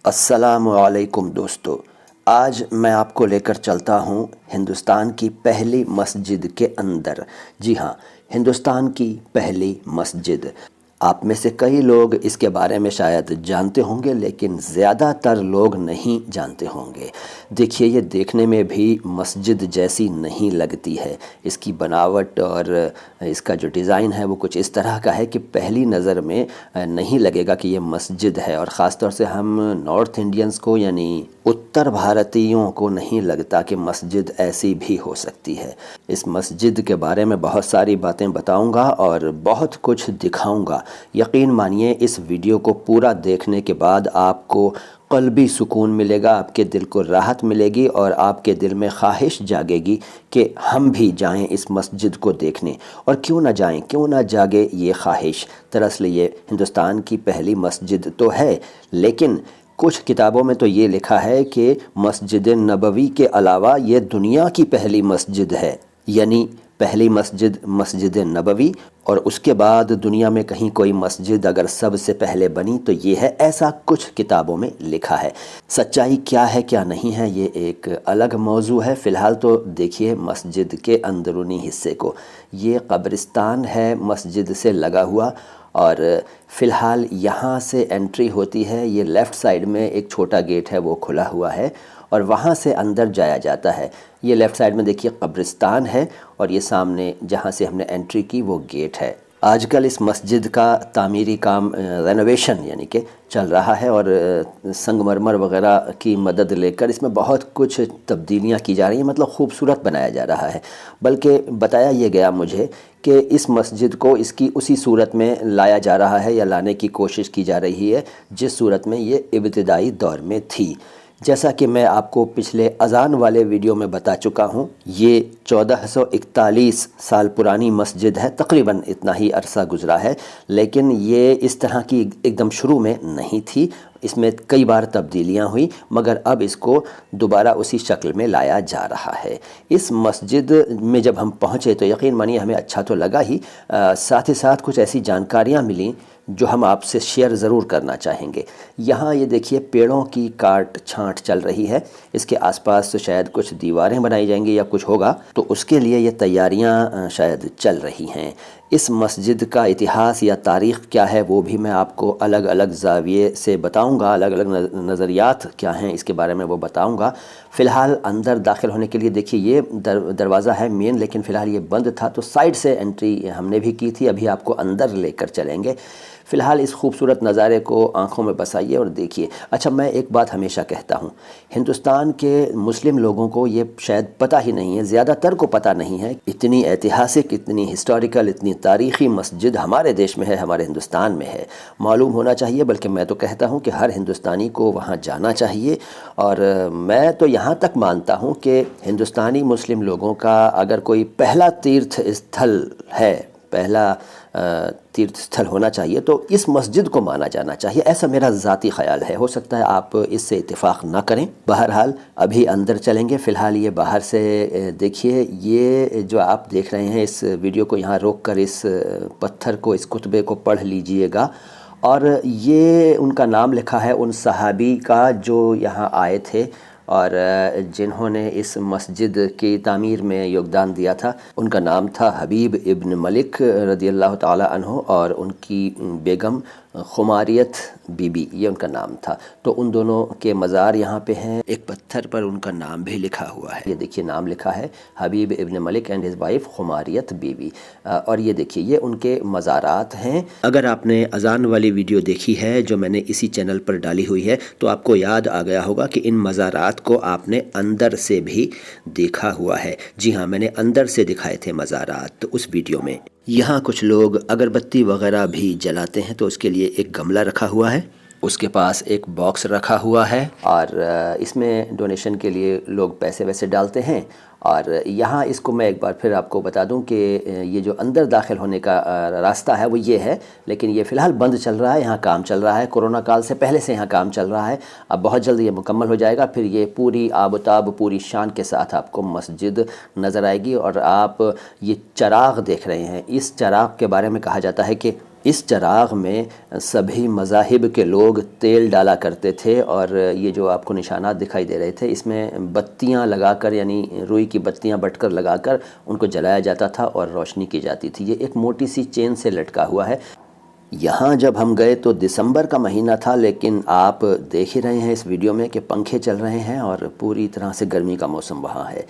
السلام علیکم دوستو، آج میں آپ کو لے کر چلتا ہوں ہندوستان کی پہلی مسجد کے اندر۔ جی ہاں، ہندوستان کی پہلی مسجد۔ آپ میں سے کئی لوگ اس کے بارے میں شاید جانتے ہوں گے، لیکن زیادہ تر لوگ نہیں جانتے ہوں گے۔ دیکھیے، یہ دیکھنے میں بھی مسجد جیسی نہیں لگتی ہے۔ اس کی بناوٹ اور اس کا جو ڈیزائن ہے وہ کچھ اس طرح کا ہے کہ پہلی نظر میں نہیں لگے گا کہ یہ مسجد ہے، اور خاص طور سے ہم نارتھ انڈینز کو یعنی اتر بھارتیوں کو نہیں لگتا کہ مسجد ایسی بھی ہو سکتی ہے۔ اس مسجد کے بارے میں بہت ساری باتیں بتاؤں گا اور بہت کچھ دکھاؤں گا۔ یقین مانیے، اس ویڈیو کو پورا دیکھنے کے بعد آپ کو قلبی سکون ملے گا، آپ کے دل کو راحت ملے گی، اور آپ کے دل میں خواہش جاگے گی کہ ہم بھی جائیں اس مسجد کو دیکھنے۔ اور کیوں نہ جائیں، کیوں نہ جاگے یہ خواہش۔ دراصل یہ ہندوستان کی پہلی مسجد تو ہے، لیکن کچھ کتابوں میں تو یہ لکھا ہے کہ مسجد نبوی کے علاوہ یہ دنیا کی پہلی مسجد ہے، یعنی پہلی مسجد مسجد نبوی، اور اس کے بعد دنیا میں کہیں کوئی مسجد اگر سب سے پہلے بنی تو یہ ہے، ایسا کچھ کتابوں میں لکھا ہے۔ سچائی کیا ہے کیا نہیں ہے یہ ایک الگ موضوع ہے۔ فی الحال تو دیکھیے مسجد کے اندرونی حصے کو۔ یہ قبرستان ہے مسجد سے لگا ہوا، اور فی الحال یہاں سے انٹری ہوتی ہے۔ یہ لیفٹ سائیڈ میں ایک چھوٹا گیٹ ہے، وہ کھلا ہوا ہے، اور وہاں سے اندر جایا جاتا ہے۔ یہ لیفٹ سائیڈ میں دیکھیے قبرستان ہے، اور یہ سامنے جہاں سے ہم نے انٹری کی وہ گیٹ ہے۔ آج کل اس مسجد کا تعمیری کام رینوویشن یعنی کہ چل رہا ہے، اور سنگ مرمر وغیرہ کی مدد لے کر اس میں بہت کچھ تبدیلیاں کی جا رہی ہیں، مطلب خوبصورت بنایا جا رہا ہے۔ بلکہ بتایا یہ گیا مجھے کہ اس مسجد کو اس کی اسی صورت میں لایا جا رہا ہے، یا لانے کی کوشش کی جا رہی ہے جس صورت میں یہ ابتدائی دور میں تھی۔ جیسا کہ میں آپ کو پچھلے اذان والے ویڈیو میں بتا چکا ہوں، یہ 1441 سال پرانی مسجد ہے، تقریباً اتنا ہی عرصہ گزرا ہے، لیکن یہ اس طرح کی ایک دم شروع میں نہیں تھی۔ اس میں کئی بار تبدیلیاں ہوئیں، مگر اب اس کو دوبارہ اسی شکل میں لایا جا رہا ہے۔ اس مسجد میں جب ہم پہنچے تو یقین مانیے ہمیں اچھا تو لگا ہی، ساتھ ہی ساتھ کچھ ایسی جانکاریاں ملیں جو ہم آپ سے شیئر ضرور کرنا چاہیں گے۔ یہاں یہ دیکھیے پیڑوں کی کاٹ چھانٹ چل رہی ہے۔ اس کے آس پاس تو شاید کچھ دیواریں بنائی جائیں گی یا کچھ ہوگا، تو اس کے لیے یہ تیاریاں شاید چل رہی ہیں۔ اس مسجد کا اتہاس یا تاریخ کیا ہے وہ بھی میں آپ کو الگ الگ زاویے سے بتاؤں گا، الگ الگ نظریات کیا ہیں اس کے بارے میں وہ بتاؤں گا۔ فی الحال اندر داخل ہونے کے لیے دیکھیے یہ دروازہ ہے مین، لیکن فی الحال یہ بند تھا، تو سائیڈ سے انٹری ہم نے بھی کی تھی۔ ابھی آپ کو اندر لے کر چلیں گے۔ فی الحال اس خوبصورت نظارے کو آنکھوں میں بسائیے اور دیکھیے۔ اچھا، میں ایک بات ہمیشہ کہتا ہوں، ہندوستان کے مسلم لوگوں کو یہ شاید پتہ ہی نہیں ہے، زیادہ تر کو پتہ نہیں ہے، اتنی ایتہاسک، اتنی ہسٹوریکل، اتنی تاریخی مسجد ہمارے دیش میں ہے، ہمارے ہندوستان میں ہے۔ معلوم ہونا چاہیے، بلکہ میں تو کہتا ہوں کہ ہر ہندوستانی کو وہاں جانا چاہیے۔ اور میں تو یہاں تک مانتا ہوں کہ ہندوستانی مسلم لوگوں کا اگر کوئی پہلا تیرتھ استھل ہے، پہلا تیرتھ استھل ہونا چاہیے تو اس مسجد کو مانا جانا چاہیے، ایسا میرا ذاتی خیال ہے۔ ہو سکتا ہے آپ اس سے اتفاق نہ کریں۔ بہرحال ابھی اندر چلیں گے۔ فی الحال یہ باہر سے دیکھیے، یہ جو آپ دیکھ رہے ہیں، اس ویڈیو کو یہاں روک کر اس پتھر کو، اس کتبے کو پڑھ لیجئے گا، اور یہ ان کا نام لکھا ہے ان صحابی کا جو یہاں آئے تھے اور جنہوں نے اس مسجد کی تعمیر میں یوگدان دیا تھا۔ ان کا نام تھا حبیب ابن ملک رضی اللہ تعالی عنہ، اور ان کی بیگم خماریت بی بی، یہ ان کا نام تھا۔ تو ان دونوں کے مزار یہاں پہ ہیں، ایک پتھر پر ان کا نام بھی لکھا ہوا ہے۔ یہ دیکھیے نام لکھا ہے Habib ibn Malik and his wife خماریت بی بی، اور یہ دیکھیے یہ ان کے مزارات ہیں۔ اگر آپ نے اذان والی ویڈیو دیکھی ہے جو میں نے اسی چینل پر ڈالی ہوئی ہے تو آپ کو یاد آ گیا ہوگا کہ ان مزارات کو آپ نے اندر سے بھی دیکھا ہوا ہے۔ جی ہاں، میں نے اندر سے دکھائے تھے مزارات اس ویڈیو میں۔ یہاں کچھ لوگ اگربتی وغیرہ بھی جلاتے ہیں، تو اس کے لیے ایک گملہ رکھا ہوا ہے، اس کے پاس ایک باکس رکھا ہوا ہے، اور اس میں ڈونیشن کے لیے لوگ پیسے ویسے ڈالتے ہیں۔ اور یہاں اس کو میں ایک بار پھر آپ کو بتا دوں کہ یہ جو اندر داخل ہونے کا راستہ ہے وہ یہ ہے، لیکن یہ فی الحال بند چل رہا ہے، یہاں کام چل رہا ہے، کورونا کال سے پہلے سے یہاں کام چل رہا ہے۔ اب بہت جلد یہ مکمل ہو جائے گا، پھر یہ پوری آب و تاب، پوری شان کے ساتھ آپ کو مسجد نظر آئے گی۔ اور آپ یہ چراغ دیکھ رہے ہیں، اس چراغ کے بارے میں کہا جاتا ہے کہ اس چراغ میں سبھی مذاہب کے لوگ تیل ڈالا کرتے تھے، اور یہ جو آپ کو نشانات دکھائی دے رہے تھے اس میں بتیاں لگا کر، یعنی روئی کی بتیاں بٹ کر لگا کر ان کو جلایا جاتا تھا اور روشنی کی جاتی تھی۔ یہ ایک موٹی سی چین سے لٹکا ہوا ہے۔ یہاں جب ہم گئے تو دسمبر کا مہینہ تھا، لیکن آپ دیکھ ہی رہے ہیں اس ویڈیو میں کہ پنکھے چل رہے ہیں اور پوری طرح سے گرمی کا موسم وہاں ہے۔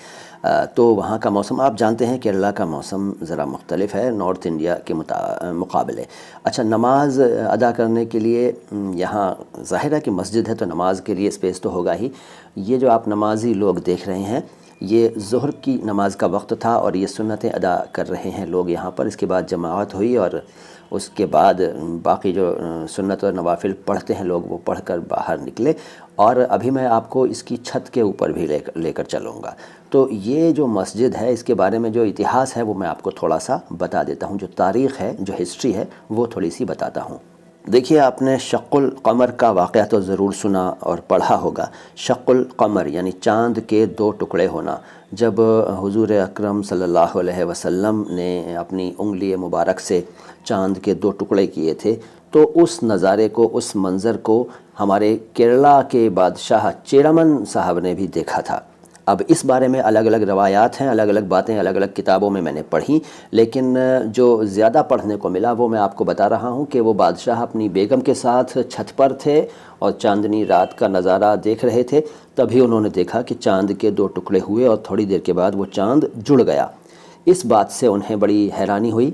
تو وہاں کا موسم آپ جانتے ہیں کیرلا کا موسم ذرا مختلف ہے نارتھ انڈیا کے مقابلے۔ اچھا، نماز ادا کرنے کے لیے یہاں ظاہر ہے کہ مسجد ہے تو نماز کے لیے اسپیس تو ہوگا ہی۔ یہ جو آپ نمازی لوگ دیکھ رہے ہیں یہ ظہر کی نماز کا وقت تھا اور یہ سنتیں ادا کر رہے ہیں لوگ یہاں پر۔ اس کے بعد جماعت ہوئی اور اس کے بعد باقی جو سنت اور نوافل پڑھتے ہیں لوگ وہ پڑھ کر باہر نکلے، اور ابھی میں آپ کو اس کی چھت کے اوپر بھی لے کر چلوں گا۔ تو یہ جو مسجد ہے اس کے بارے میں جو اتہاس ہے وہ میں آپ کو تھوڑا سا بتا دیتا ہوں، جو تاریخ ہے، جو ہسٹری ہے وہ تھوڑی سی بتاتا ہوں۔ دیکھیے، آپ نے شق القمر کا واقعہ تو ضرور سنا اور پڑھا ہوگا۔ شق القمر یعنی چاند کے دو ٹکڑے ہونا۔ جب حضور اکرم صلی اللہ علیہ وسلم نے اپنی انگلی مبارک سے چاند کے دو ٹکڑے کیے تھے تو اس نظارے کو، اس منظر کو ہمارے کیرلا کے بادشاہ چیرمن صاحب نے بھی دیکھا تھا۔ اب اس بارے میں الگ الگ روایات ہیں، الگ الگ باتیں الگ الگ کتابوں میں نے پڑھی، لیکن جو زیادہ پڑھنے کو ملا وہ میں آپ کو بتا رہا ہوں کہ وہ بادشاہ اپنی بیگم کے ساتھ چھت پر تھے اور چاندنی رات کا نظارہ دیکھ رہے تھے، تبھی انہوں نے دیکھا کہ چاند کے دو ٹکڑے ہوئے اور تھوڑی دیر کے بعد وہ چاند جڑ گیا۔ اس بات سے انہیں بڑی حیرانی ہوئی،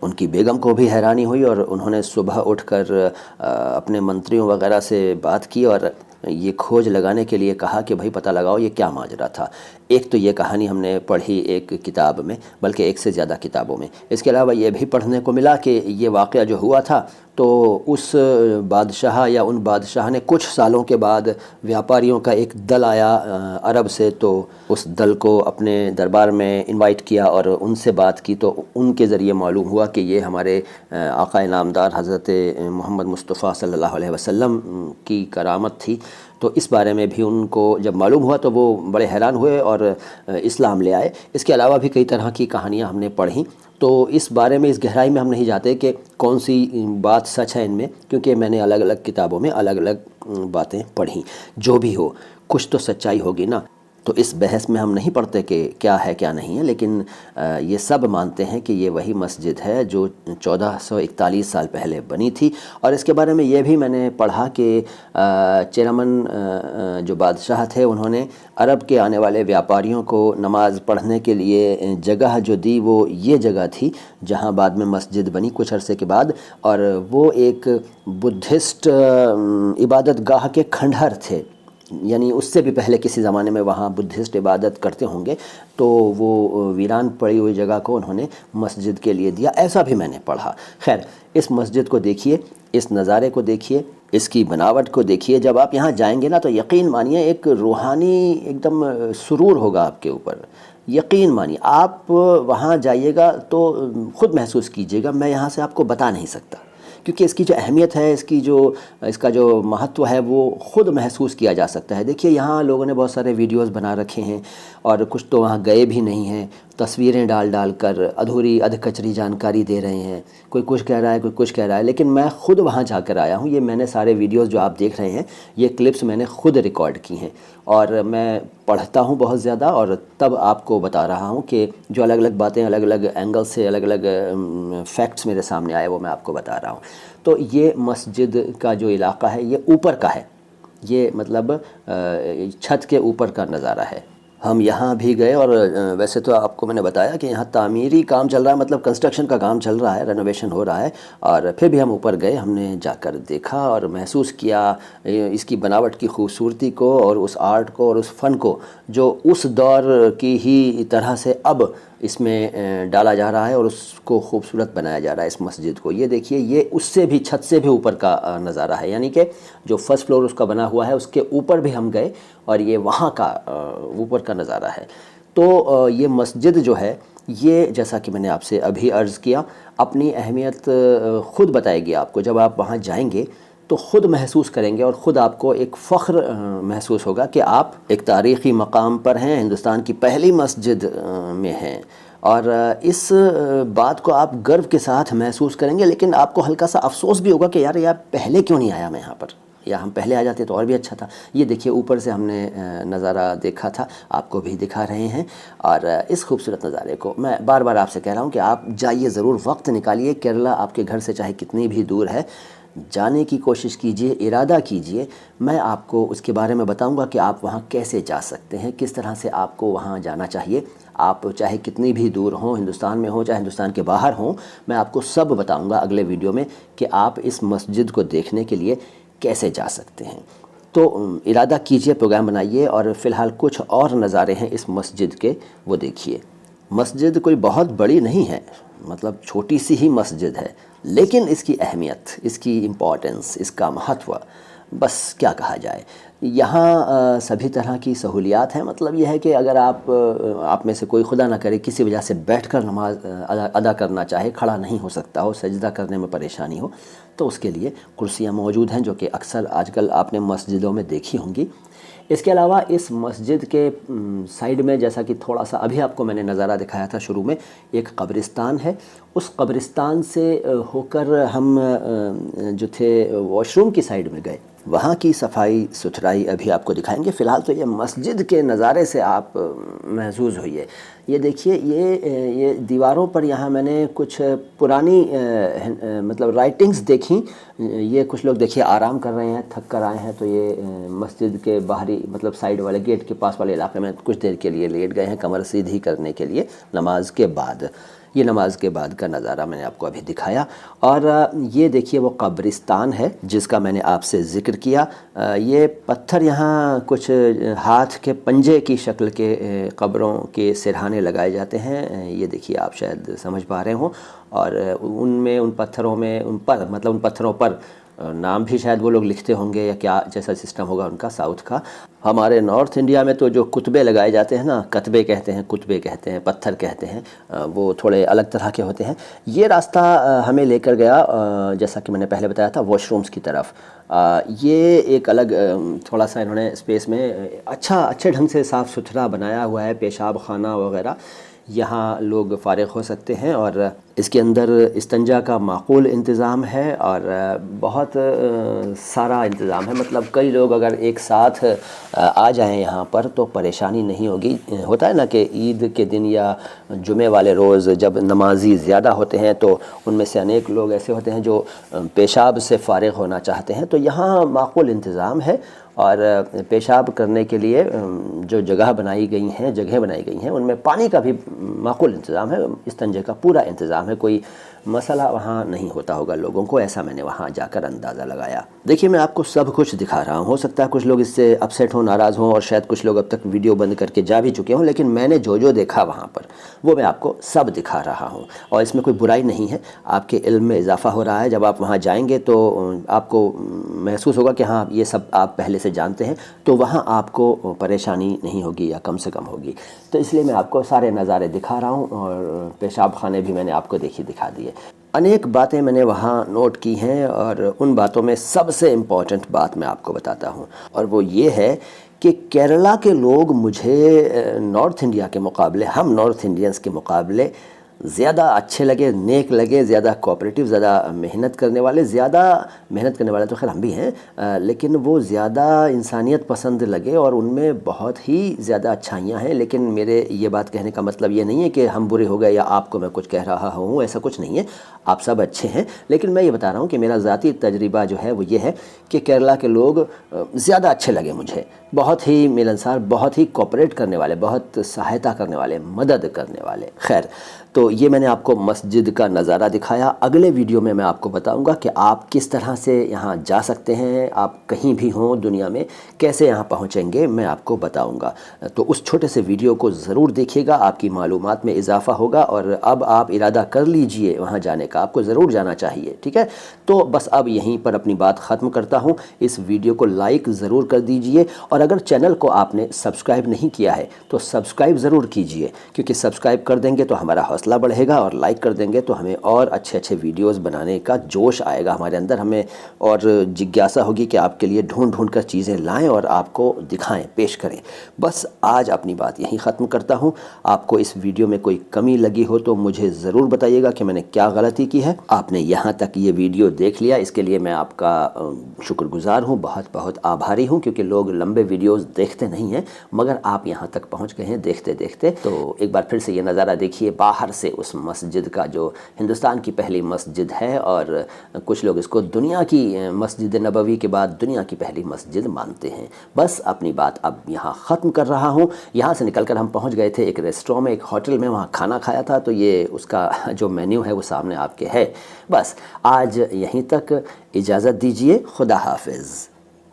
ان کی بیگم کو بھی حیرانی ہوئی، اور انہوں نے صبح اٹھ کر اپنے منتریوں وغیرہ سے بات کی اور یہ کھوج لگانے کے لیے کہا کہ بھائی پتہ لگاؤ یہ کیا ماجرا تھا۔ ایک تو یہ کہانی ہم نے پڑھی ایک کتاب میں، بلکہ ایک سے زیادہ کتابوں میں۔ اس کے علاوہ یہ بھی پڑھنے کو ملا کہ یہ واقعہ جو ہوا تھا تو اس بادشاہ یا ان بادشاہ نے کچھ سالوں کے بعد بیاپاریوں کا ایک دل آیا عرب سے، تو اس دل کو اپنے دربار میں انوائٹ کیا اور ان سے بات کی، تو ان کے ذریعے معلوم ہوا کہ یہ ہمارے آقا نامدار حضرت محمد مصطفیٰ صلی اللہ علیہ وسلم کی کرامت تھی۔ تو اس بارے میں بھی ان کو جب معلوم ہوا تو وہ بڑے حیران ہوئے اور اسلام لے آئے۔ اس کے علاوہ بھی کئی طرح کی کہانیاں ہم نے پڑھیں، تو اس بارے میں، اس گہرائی میں ہم نہیں جاتے کہ کون سی بات سچ ہے ان میں، کیونکہ میں نے الگ الگ کتابوں میں الگ الگ باتیں پڑھیں۔ جو بھی ہو، کچھ تو سچائی ہوگی نا، تو اس بحث میں ہم نہیں پڑھتے کہ کیا ہے کیا نہیں ہے، لیکن یہ سب مانتے ہیں کہ یہ وہی مسجد ہے جو 1441 سال پہلے بنی تھی۔ اور اس کے بارے میں یہ بھی میں نے پڑھا کہ چیرمن جو بادشاہ تھے انہوں نے عرب کے آنے والے بیاپاریوں کو نماز پڑھنے کے لیے جگہ جو دی وہ یہ جگہ تھی جہاں بعد میں مسجد بنی کچھ عرصے کے بعد، اور وہ ایک بدھسٹ عبادت گاہ کے کھنڈہر تھے، یعنی اس سے بھی پہلے کسی زمانے میں وہاں بدھسٹ عبادت کرتے ہوں گے، تو وہ ویران پڑی ہوئی جگہ کو انہوں نے مسجد کے لیے دیا، ایسا بھی میں نے پڑھا۔ خیر، اس مسجد کو دیکھیے، اس نظارے کو دیکھیے، اس کی بناوٹ کو دیکھیے۔ جب آپ یہاں جائیں گے نا تو یقین مانیے ایک روحانی ایک دم سرور ہوگا آپ کے اوپر، یقین مانیے۔ آپ وہاں جائیے گا تو خود محسوس کیجیے گا، میں یہاں سے آپ کو بتا نہیں سکتا، کیونکہ اس کی جو اہمیت ہے، اس کا جو مہتو ہے وہ خود محسوس کیا جا سکتا ہے۔ دیکھیے، یہاں لوگوں نے بہت سارے ویڈیوز بنا رکھے ہیں اور کچھ تو وہاں گئے بھی نہیں ہیں، تصویریں ڈال کر ادھوری کچری جانکاری دے رہے ہیں، کوئی کچھ کہہ رہا ہے کوئی کچھ کہہ رہا ہے، لیکن میں خود وہاں جا کر آیا ہوں۔ یہ میں نے سارے ویڈیوز جو آپ دیکھ رہے ہیں یہ کلپس میں نے خود ریکارڈ کی ہیں، اور میں پڑھتا ہوں بہت زیادہ، اور تب آپ کو بتا رہا ہوں کہ جو الگ الگ باتیں الگ الگ اینگل سے الگ الگ فیکٹس میرے سامنے آئے وہ میں آپ کو بتا رہا ہوں۔ تو یہ مسجد کا جو علاقہ ہے یہ اوپر کا ہے، یہ مطلب چھت کے اوپر کا نظارہ ہے۔ ہم یہاں بھی گئے، اور ویسے تو آپ کو میں نے بتایا کہ یہاں تعمیری کام چل رہا ہے، مطلب کنسٹرکشن کا کام چل رہا ہے، رینوویشن ہو رہا ہے، اور پھر بھی ہم اوپر گئے، ہم نے جا کر دیکھا اور محسوس کیا اس کی بناوٹ کی خوبصورتی کو اور اس آرٹ کو اور اس فن کو جو اس دور کی ہی طرح سے اب اس میں ڈالا جا رہا ہے اور اس کو خوبصورت بنایا جا رہا ہے اس مسجد کو۔ یہ دیکھیے، یہ اس سے بھی چھت سے بھی اوپر کا نظارہ ہے، یعنی کہ جو فرسٹ فلور اس کا بنا ہوا ہے اس کے اوپر بھی ہم گئے اور یہ وہاں کا اوپر کا نظارہ ہے۔ تو یہ مسجد جو ہے یہ، جیسا کہ میں نے آپ سے ابھی عرض کیا، اپنی اہمیت خود بتائے گی آپ کو۔ جب آپ وہاں جائیں گے تو خود محسوس کریں گے اور خود آپ کو ایک فخر محسوس ہوگا کہ آپ ایک تاریخی مقام پر ہیں، ہندوستان کی پہلی مسجد میں ہیں، اور اس بات کو آپ گرو کے ساتھ محسوس کریں گے، لیکن آپ کو ہلکا سا افسوس بھی ہوگا کہ یار پہلے کیوں نہیں آیا میں یہاں پر، یا ہم پہلے آ جاتے تو اور بھی اچھا تھا۔ یہ دیکھیے اوپر سے ہم نے نظارہ دیکھا تھا، آپ کو بھی دکھا رہے ہیں، اور اس خوبصورت نظارے کو میں بار بار آپ سے کہہ رہا ہوں کہ آپ جائیے ضرور، وقت نکالیے۔ کیرلا آپ کے گھر سے چاہے کتنی بھی دور ہے، جانے کی کوشش کیجئے، ارادہ کیجئے۔ میں آپ کو اس کے بارے میں بتاؤں گا کہ آپ وہاں کیسے جا سکتے ہیں، کس طرح سے آپ کو وہاں جانا چاہیے۔ آپ چاہے کتنی بھی دور ہوں، ہندوستان میں ہوں چاہے ہندوستان کے باہر ہوں، میں آپ کو سب بتاؤں گا اگلے ویڈیو میں کہ آپ اس مسجد کو دیکھنے کے لیے کیسے جا سکتے ہیں۔ تو ارادہ کیجئے، پروگرام بنائیے، اور فی الحال کچھ اور نظارے ہیں اس مسجد کے، وہ دیکھیے۔ مسجد کوئی بہت بڑی نہیں ہے، مطلب چھوٹی سی ہی مسجد ہے، لیکن اس کی اہمیت، اس کی امپورٹنس، اس کا مہتو، بس کیا کہا جائے۔ یہاں سبھی طرح کی سہولیات ہیں، مطلب یہ ہے کہ اگر آپ میں سے کوئی خدا نہ کرے کسی وجہ سے بیٹھ کر نماز ادا کرنا چاہے، کھڑا نہیں ہو سکتا ہو، سجدہ کرنے میں پریشانی ہو، تو اس کے لیے کرسیاں موجود ہیں، جو کہ اکثر آج کل آپ نے مسجدوں میں دیکھی ہوں گی۔ اس کے علاوہ اس مسجد کے سائیڈ میں، جیسا کہ تھوڑا سا ابھی آپ کو میں نے نظارہ دکھایا تھا شروع میں، ایک قبرستان ہے۔ اس قبرستان سے ہو کر ہم جو تھے واش روم کی سائیڈ میں گئے، وہاں کی صفائی ستھرائی ابھی آپ کو دکھائیں گے۔ فی الحال تو یہ مسجد کے نظارے سے آپ محظوظ ہوئیے۔ یہ دیکھیے، یہ دیواروں پر یہاں میں نے کچھ پرانی مطلب رائٹنگز دیکھیں۔ یہ کچھ لوگ دیکھیے آرام کر رہے ہیں، تھک کر آئے ہیں، تو یہ مسجد کے باہری مطلب سائیڈ والے گیٹ کے پاس والے علاقے میں کچھ دیر کے لیے لیٹ گئے ہیں، کمر سیدھی کرنے کے لیے نماز کے بعد۔ یہ نماز کے بعد کا نظارہ میں نے آپ کو ابھی دکھایا۔ اور یہ دیکھیے وہ قبرستان ہے جس کا میں نے آپ سے ذکر کیا۔ یہ پتھر یہاں کچھ ہاتھ کے پنجے کی شکل کے قبروں کے سرہانے لگائے جاتے ہیں، یہ دیکھیے آپ شاید سمجھ پا رہے ہوں۔ اور ان میں، ان پتھروں میں، ان پتھروں پر نام بھی شاید وہ لوگ لکھتے ہوں گے، یا کیا جیسا سسٹم ہوگا ان کا ساؤتھ کا۔ ہمارے نارتھ انڈیا میں تو جو کتبے لگائے جاتے ہیں نا، کتبے کہتے ہیں، پتھر کہتے ہیں، وہ تھوڑے الگ طرح کے ہوتے ہیں۔ یہ راستہ ہمیں لے کر گیا، جیسا کہ میں نے پہلے بتایا تھا، واش رومز کی طرف۔ یہ ایک الگ تھوڑا سا انہوں نے اسپیس میں اچھے ڈھنگ سے صاف ستھرا بنایا ہوا ہے، پیشاب خانہ وغیرہ، یہاں لوگ فارغ ہو سکتے ہیں، اور اس کے اندر استنجا کا معقول انتظام ہے، اور بہت سارا انتظام ہے۔ مطلب کئی لوگ اگر ایک ساتھ آ جائیں یہاں پر تو پریشانی نہیں ہوگی۔ ہوتا ہے نا کہ عید کے دن یا جمعے والے روز جب نمازی زیادہ ہوتے ہیں تو ان میں سے انیک لوگ ایسے ہوتے ہیں جو پیشاب سے فارغ ہونا چاہتے ہیں، تو یہاں معقول انتظام ہے۔ اور پیشاب کرنے کے لیے جو جگہیں بنائی گئی ہیں ان میں پانی کا بھی معقول انتظام ہے، استنجے کا پورا انتظام ہے، کوئی مسئلہ وہاں نہیں ہوتا ہوگا لوگوں کو، ایسا میں نے وہاں جا کر اندازہ لگایا۔ دیکھیے میں آپ کو سب کچھ دکھا رہا ہوں، ہو سکتا ہے کچھ لوگ اس سے اپسیٹ ہوں، ناراض ہوں، اور شاید کچھ لوگ اب تک ویڈیو بند کر کے جا بھی چکے ہوں، لیکن میں نے جو دیکھا وہاں پر وہ میں آپ کو سب دکھا رہا ہوں، اور اس میں کوئی برائی نہیں ہے، آپ کے علم میں اضافہ ہو رہا ہے۔ جب آپ وہاں جائیں گے تو آپ کو محسوس ہوگا کہ ہاں یہ سب آپ پہلے سے جانتے ہیں، تو وہاں آپ کو پریشانی نہیں ہوگی، یا کم سے کم ہوگی۔ تو اس لیے میں آپ کو سارے نظارے دکھا رہا ہوں، اور پیشاب خانے بھی میں نے آپ کو دکھا دیے۔ انیک باتیں میں نے وہاں نوٹ کی ہیں، اور ان باتوں میں سب سے امپورٹنٹ بات میں آپ کو بتاتا ہوں، اور وہ یہ ہے کہ کیرلا کے لوگ مجھے نارتھ انڈیا کے مقابلے، ہم نارتھ انڈینز کے مقابلے زیادہ اچھے لگے، نیک لگے، زیادہ کوآپریٹیو، زیادہ محنت کرنے والے تو خیر ہم بھی ہیں، لیکن وہ زیادہ انسانیت پسند لگے، اور ان میں بہت ہی زیادہ اچھائیاں ہیں۔ لیکن میرے یہ بات کہنے کا مطلب یہ نہیں ہے کہ ہم برے ہو گئے یا آپ کو میں کچھ کہہ رہا ہوں، ایسا کچھ نہیں ہے، آپ سب اچھے ہیں، لیکن میں یہ بتا رہا ہوں کہ میرا ذاتی تجربہ جو ہے وہ یہ ہے کہ کیرلا کے لوگ زیادہ اچھے لگے مجھے، بہت ہی ملنسار، بہت ہی کوآپریٹ کرنے والے، بہت سہایتا کرنے والے، مدد کرنے والے۔ خیر، تو یہ میں نے آپ کو مسجد کا نظارہ دکھایا۔ اگلے ویڈیو میں آپ کو بتاؤں گا کہ آپ کس طرح سے یہاں جا سکتے ہیں، آپ کہیں بھی ہوں دنیا میں کیسے یہاں پہنچیں گے، میں آپ کو بتاؤں گا۔ تو اس چھوٹے سے ویڈیو کو ضرور دیکھیے گا، آپ کی معلومات میں اضافہ ہوگا، اور اب آپ ارادہ کر لیجئے وہاں جانے کا، آپ کو ضرور جانا چاہیے، ٹھیک ہے؟ تو بس اب یہیں پر اپنی بات ختم کرتا ہوں۔ اس ویڈیو کو لائک ضرور کر دیجئے، اور اگر چینل کو آپ نے سبسکرائب نہیں کیا ہے تو سبسکرائب ضرور کیجئے، کیونکہ سبسکرائب کر دیں گے تو ہمارا حوصلہ بڑھے گا، اور لائک کر دیں گے تو ہمیں اور اچھے اچھے ویڈیوز بنانے کا جوش آئے گا ہمارے اندر، ہمیں اور جگیاسا ہوگی کہ آپ کے لیے ڈھونڈ ڈھونڈ کر چیزیں لائیں اور آپ کو دکھائیں، پیش کریں۔ بس آج اپنی بات یہیں ختم کرتا ہوں۔ آپ کو اس ویڈیو میں کوئی کمی لگی ہو تو مجھے ضرور بتائیے گا کہ میں نے کیا غلطی کی ہے۔ آپ نے یہاں تک یہ ویڈیو دیکھ لیا، اس کے لیے میں آپ کا شکر گزار ہوں، بہت بہت آبھاری ہوں، کیونکہ لوگ لمبے ویڈیوز دیکھتے نہیں ہیں، مگر آپ یہاں تک پہنچ گئے ہیں دیکھتے دیکھتے۔ تو ایک بار پھر سے یہ نظارہ دیکھیے باہر سے اس مسجد کا، جو ہندوستان کی پہلی مسجد ہے، اور کچھ لوگ اس کو دنیا کی مسجد نبوی کے بعد دنیا کی پہلی مسجد مانتے ہیں۔ بس اپنی بات اب یہاں ختم کر رہا ہوں۔ یہاں سے نکل کر ہم پہنچ گئے تھے ایک ریسٹوروں میں، ایک ہوٹل میں، وہاں کھانا کھایا تھا، تو یہ اس کا جو مینیو ہے وہ سامنے آپ کے ہے۔ بس آج یہیں تک، اجازت دیجیے، خدا حافظ۔